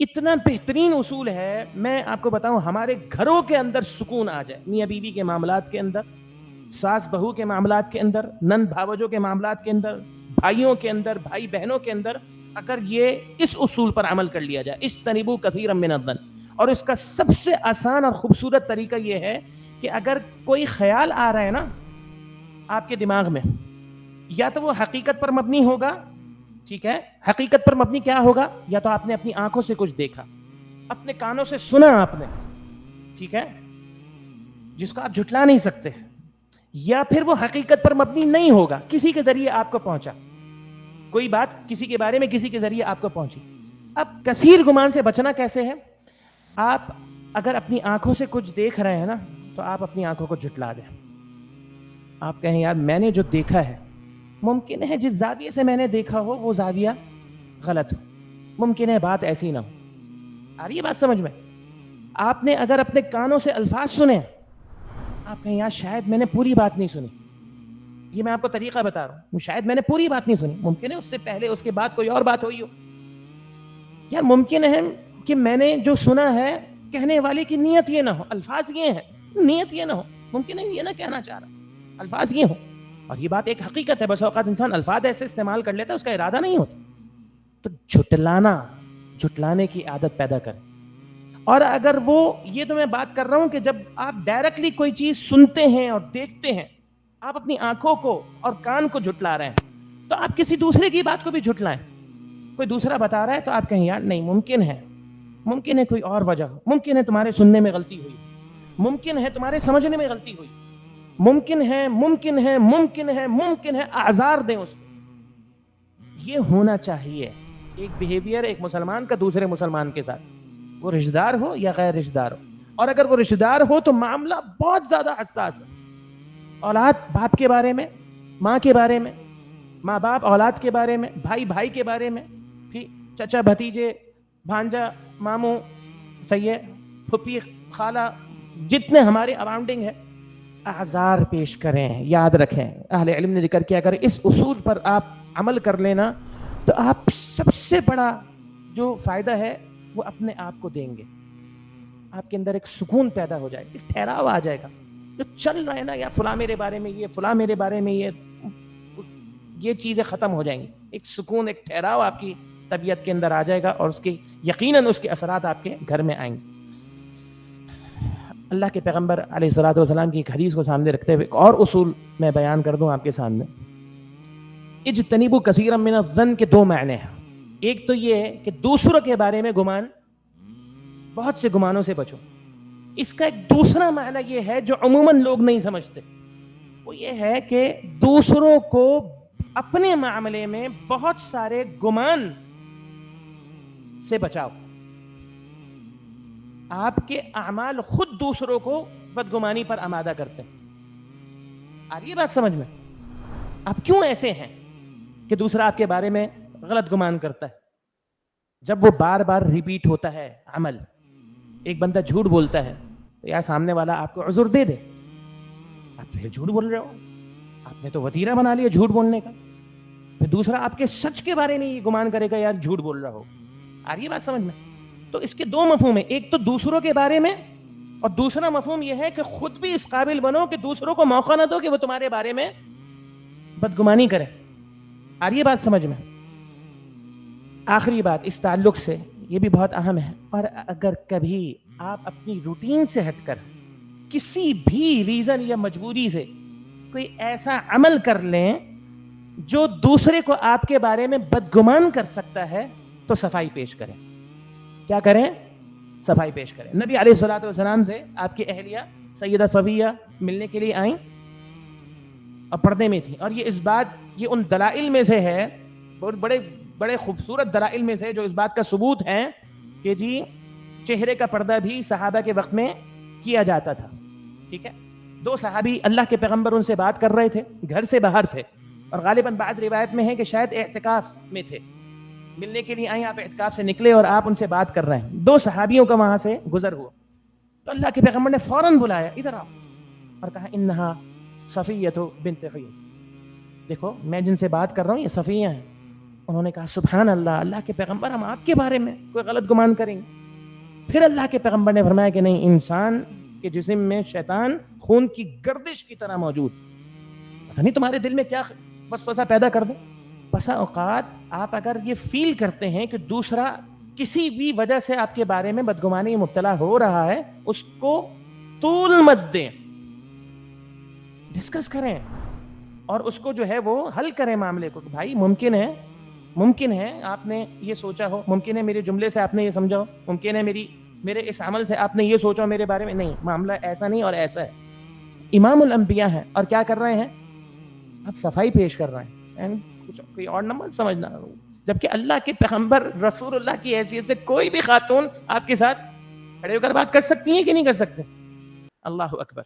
اتنا بہترین اصول ہے، میں آپ کو بتاؤں، ہمارے گھروں کے اندر سکون آ جائے، میاں بیوی کے معاملات کے اندر، ساس بہو کے معاملات کے اندر، نند بھاوجوں کے معاملات کے اندر، بھائیوں کے اندر، بھائی بہنوں کے اندر، اگر یہ اس اصول پر عمل کر لیا جائے، اجتنبوا کثیرا من الظن، اور اس کا سب سے آسان اور خوبصورت طریقہ یہ ہے کہ اگر کوئی خیال آ رہا ہے نا آپ کے دماغ میں، یا تو وہ حقیقت پر مبنی ہوگا، ٹھیک ہے، حقیقت پر مبنی کیا ہوگا؟ یا تو آپ نے اپنی آنکھوں سے کچھ دیکھا، اپنے کانوں سے سنا آپ نے، ٹھیک ہے، جس کو آپ جھٹلا نہیں سکتے، یا پھر وہ حقیقت پر مبنی نہیں ہوگا، کسی کے ذریعے آپ کو پہنچا، کوئی بات کسی کے بارے میں کسی کے ذریعے آپ کو پہنچی۔ اب کثیر گمان سے بچنا کیسے ہے؟ آپ اگر اپنی آنکھوں سے کچھ دیکھ رہے ہیں نا، تو آپ اپنی آنکھوں کو جھٹلا دیں۔ آپ کہیں یار میں نے جو دیکھا ہے، ممکن ہے جس زاویے سے میں نے دیکھا ہو وہ زاویہ غلط ہو، ممکن ہے بات ایسی نہ ہو۔ آ رہی ہے بات سمجھ میں؟ آپ نے اگر اپنے کانوں سے الفاظ سنے، آپ کہیں یار شاید میں نے پوری بات نہیں سنی، یہ میں آپ کو طریقہ بتا رہا ہوں، شاید میں نے پوری بات نہیں سنی، ممکن ہے اس سے پہلے اس کے بعد کوئی اور بات ہوئی ہو، یار ممکن ہے کہ میں نے جو سنا ہے کہنے والے کی نیت یہ نہ ہو، الفاظ یہ ہیں، نیت یہ نہ ہو، ممکن ہے یہ نہ کہنا چاہ رہا، الفاظ یہ ہو، اور یہ بات ایک حقیقت ہے، بس اوقات انسان الفاظ ایسے استعمال کر لیتا ہے اس کا ارادہ نہیں ہوتا، تو جھٹلانے کی عادت پیدا کریں۔ اور اگر وہ، یہ تو میں بات کر رہا ہوں کہ جب آپ ڈائریکٹلی کوئی چیز سنتے ہیں اور دیکھتے ہیں، آپ اپنی آنکھوں کو اور کان کو جھٹلا رہے ہیں، تو آپ کسی دوسرے کی بات کو بھی جھٹلائیں، کوئی دوسرا بتا رہا ہے تو آپ کہیں یار نہیں، ممکن ہے کوئی اور وجہ ہو، ممکن ہے تمہارے سننے میں غلطی ہوئی، ممکن ہے تمہارے سمجھنے میں غلطی ہوئی، ممکن ہے اعذار دیں اس کو۔ یہ ہونا چاہیے ایک بیہیویئر ایک مسلمان کا دوسرے مسلمان کے ساتھ، وہ رشتہ دار ہو یا غیر رشتہ دار ہو، اور اگر وہ رشتہ دار ہو تو معاملہ بہت زیادہ حساس ہے۔ اولاد باپ کے بارے میں، ماں کے بارے میں، ماں باپ اولاد کے بارے میں، بھائی بھائی کے بارے میں، پھر چچا بھتیجے، بھانجا، ماموں، سیے، پھپھی، خالہ، جتنے ہمارے اراؤنڈنگ ہے، اعذار پیش کریں۔ یاد رکھیں، اہل علم نے ذکر کیا، اگر اس اصول پر آپ عمل کر لینا تو آپ سب سے بڑا جو فائدہ ہے وہ اپنے آپ کو دیں گے، آپ کے اندر ایک سکون پیدا ہو جائے گا، ایک ٹھہراؤ آ جائے گا، جو چل رہا ہے نا، یا فلاں میرے بارے میں یہ، فلاں میرے بارے میں یہ چیزیں ختم ہو جائیں گی، ایک سکون، ایک ٹھہراؤ آپ کی طبیعت کے اندر آ جائے گا، اور اس کے یقیناً اس کے اثرات آپ کے گھر میں آئیں گے۔ اللہ کے پیغمبر علیہ الصلوۃ والسلام کی ایک حدیث کو سامنے رکھتے ہوئے ایک اور اصول میں بیان کر دوں آپ کے سامنے۔ اجتنبوا کثیرا من الظن کے دو معنی ہیں، ایک تو یہ ہے کہ دوسروں کے بارے میں گمان، بہت سے گمانوں سے بچو، اس کا ایک دوسرا معنی یہ ہے جو عموماً لوگ نہیں سمجھتے، وہ یہ ہے کہ دوسروں کو اپنے معاملے میں بہت سارے گمان سے بچاؤ، آپ کے اعمال خود دوسروں کو بدگمانی پر آمادہ کرتے ہیں۔ آ رہی ہے بات سمجھ میں؟ آپ کیوں ایسے ہیں کہ دوسرا آپ کے بارے میں غلط گمان کرتا ہے؟ جب وہ بار بار ریپیٹ ہوتا ہے عمل، ایک بندہ جھوٹ بولتا ہے تو یار سامنے والا آپ کو عذر دے دے، آپ پھر جھوٹ بول رہے ہو، آپ نے تو وتیرہ بنا لیا جھوٹ بولنے کا، پھر دوسرا آپ کے سچ کے بارے میں یہ گمان کرے گا یار جھوٹ بول رہا ہو۔ آ رہی ہے بات سمجھ میں؟ تو اس کے دو مفہوم ہیں، ایک تو دوسروں کے بارے میں، اور دوسرا مفہوم یہ ہے کہ خود بھی اس قابل بنو کہ دوسروں کو موقع نہ دو کہ وہ تمہارے بارے میں بدگمانی کرے۔ آ رہی ہے بات سمجھ میں؟ آخری بات اس تعلق سے، یہ بھی بہت اہم ہے، اور اگر کبھی آپ اپنی روٹین سے ہٹ کر کسی بھی ریزن یا مجبوری سے کوئی ایسا عمل کر لیں جو دوسرے کو آپ کے بارے میں بدگمان کر سکتا ہے، تو صفائی پیش کریں۔ کیا کریں؟ صفائی پیش کریں۔ نبی علیہ الصلوۃ والسلام سے آپ کی اہلیہ سیدہ صفیہ ملنے کے لیے آئیں اور پردے میں تھی، اور یہ اس بات، یہ ان دلائل میں سے ہے، بہت بڑے خوبصورت دلائل میں سے جو اس بات کا ثبوت ہے کہ جی چہرے کا پردہ بھی صحابہ کے وقت میں کیا جاتا تھا، ٹھیک ہے۔ دو صحابی اللہ کے پیغمبر ان سے بات کر رہے تھے، گھر سے باہر تھے، اور غالباً بعض روایت میں ہے کہ شاید اعتکاف میں تھے، ملنے کے لیے آئے، آپ اعتکاف سے نکلے اور آپ ان سے بات کر رہے ہیں، دو صحابیوں کا وہاں سے گزر ہوا، تو اللہ کے پیغمبر نے فوراً بلایا ادھر آؤ، اور کہا انہا صفیہ بنت حیی، دیکھو میں جن سے بات کر رہا ہوں یہ صفیہ ہیں، انہوں نے کہا سبحان اللہ، اللہ کے پیغمبر ہم آپ کے بارے میں کوئی غلط گمان کریں گے؟ پھر اللہ کے پیغمبر نے فرمایا کہ نہیں، انسان کے جسم میں شیطان خون کی گردش کی طرح موجود، پتہ نہیں تمہارے دل میں کیا وسوسہ پیدا کر دے۔ بسا اوقات آپ اگر یہ فیل کرتے ہیں کہ دوسرا کسی بھی وجہ سے آپ کے بارے میں بدگمانی میں مبتلا ہو رہا ہے، اس کو طول مت دیں، ڈسکس کریں اور اس کو جو ہے وہ حل کریں معاملے کو کہ بھائی ممکن ہے آپ نے یہ سوچا ہو، ممکن ہے میرے جملے سے آپ نے یہ سمجھا ہو، ممکن ہے میرے اس عمل سے آپ نے یہ سوچا ہو میرے بارے میں، نہیں، معاملہ ایسا نہیں اور ایسا ہے۔ امام الانبیاء ہے اور کیا کر رہے ہیں؟ آپ صفائی پیش کر رہے ہیں، کچھ کوئی اور نمبر سمجھنا، جبکہ اللہ کے پیغمبر رسول اللہ کی حیثیت سے کوئی بھی خاتون آپ کے ساتھ کھڑے ہو کر بات کر سکتی ہیں کہ نہیں کر سکتے؟ اللہ اکبر۔